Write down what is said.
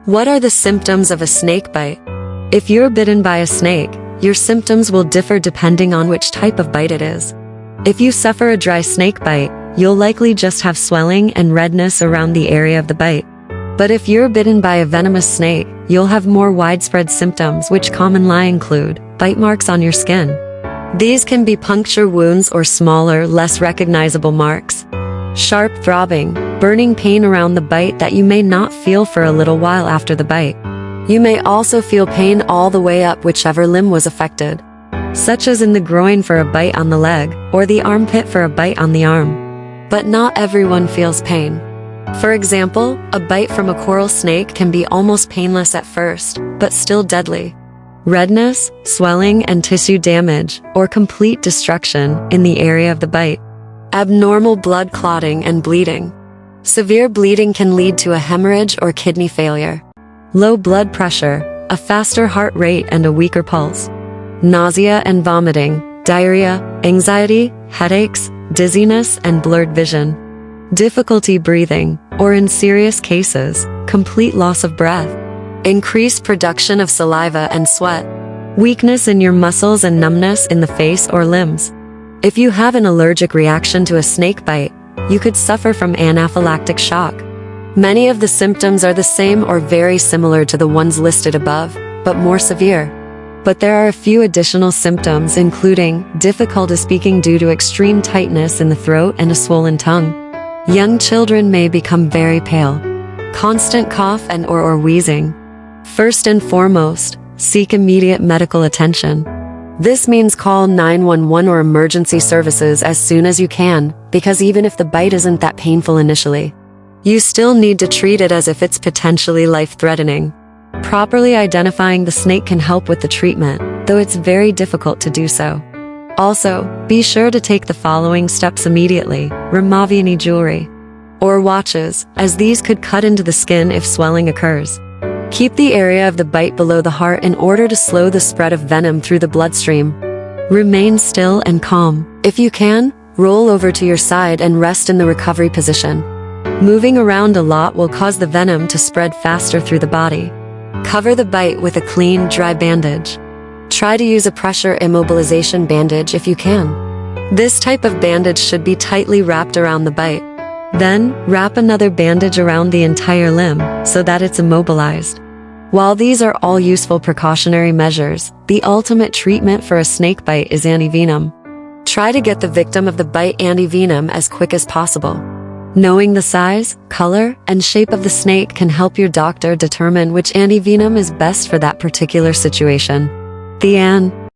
What are the symptoms of a snake bite? If you're bitten by a snake, your symptoms will differ depending on which type of bite it is. If you suffer a dry snake bite, you'll likely just have swelling and redness around the area of the bite. But if you're bitten by a venomous snake, you'll have more widespread symptoms, which commonly include bite marks on your skin. These can be puncture wounds or smaller, less recognizable marks. Sharp throbbing, burning pain around the bite that you may not feel for a little while after the bite. You may also feel pain all the way up whichever limb was affected, such as in the groin for a bite on the leg, or the armpit for a bite on the arm. But not everyone feels pain. For example, a bite from a coral snake can be almost painless at first, but still deadly. Redness, swelling, and tissue damage, or complete destruction in the area of the bite. Abnormal blood clotting and bleeding. Severe bleeding can lead to a hemorrhage or kidney failure. Low blood pressure, a faster heart rate and a weaker pulse. Nausea and vomiting, diarrhea, anxiety, headaches, dizziness, and blurred vision. Difficulty breathing, or in serious cases, complete loss of breath. Increased production of saliva and sweat. Weakness in your muscles and numbness in the face or limbs. If you have an allergic reaction to a snake bite, you could suffer from anaphylactic shock. Many of the symptoms are the same or very similar to the ones listed above, but more severe. But there are a few additional symptoms, including difficulty speaking due to extreme tightness in the throat and a swollen tongue. Young children may become very pale. Constant cough and or wheezing. First and foremost, seek immediate medical attention. This means call 911 or emergency services as soon as you can, because even if the bite isn't that painful initially, you still need to treat it as if it's potentially life-threatening. Properly identifying the snake can help with the treatment, though it's very difficult to do so. Also, be sure to take the following steps immediately. Remove any jewelry or watches, as these could cut into the skin if swelling occurs. Keep the area of the bite below the heart in order to slow the spread of venom through the bloodstream. Remain still and calm. If you can, roll over to your side and rest in the recovery position. Moving around a lot will cause the venom to spread faster through the body. Cover the bite with a clean, dry bandage. Try to use a pressure immobilization bandage if you can. This type of bandage should be tightly wrapped around the bite. Then, wrap another bandage around the entire limb so that it's immobilized. While these are all useful precautionary measures, the ultimate treatment for a snake bite is antivenom. Try to get the victim of the bite antivenom as quick as possible. Knowing the size, color, and shape of the snake can help your doctor determine which antivenom is best for that particular situation. The